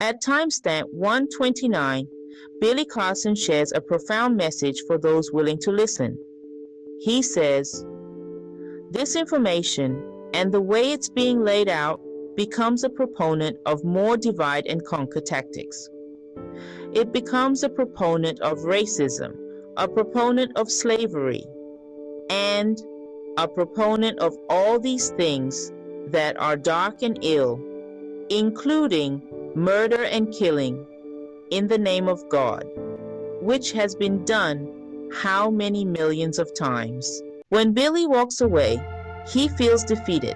At timestamp 129, Billy Carson shares a profound message for those willing to listen. He says, "This information and the way it's being laid out becomes a proponent of more divide and conquer tactics. It becomes a proponent of racism, a proponent of slavery, and a proponent of all these things that are dark and ill, including murder and killing in the name of God, which has been done how many millions of times." When Billy walks away, he feels defeated,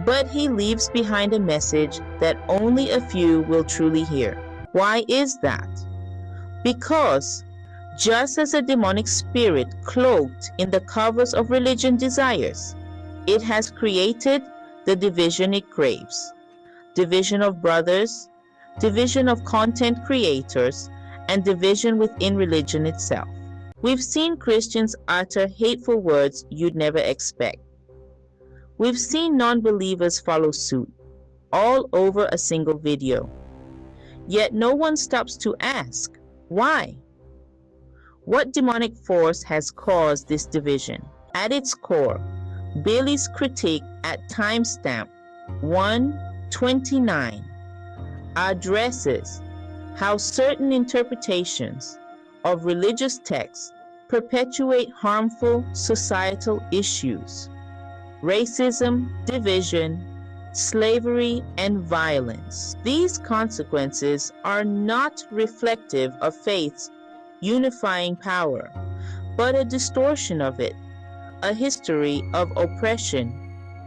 but he leaves behind a message that only a few will truly hear. Why is that? Because just as a demonic spirit cloaked in the covers of religion desires, it has created the division it craves. Division of brothers, division of content creators, and division within religion itself. We've seen Christians utter hateful words you'd never expect. We've seen non-believers follow suit, all over a single video. Yet no one stops to ask, why? What demonic force has caused this division? At its core, Billy's critique at timestamp 129 addresses how certain interpretations of religious texts perpetuate harmful societal issues: racism, division, slavery, and violence. These consequences are not reflective of faith's unifying power, but a distortion of it, a history of oppression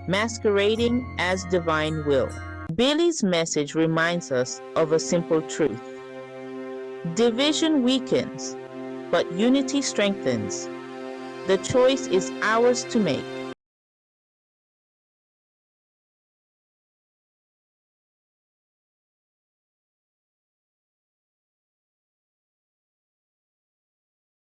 masquerading as divine will. Billy's message reminds us of a simple truth. Division weakens, but unity strengthens. The choice is ours to make.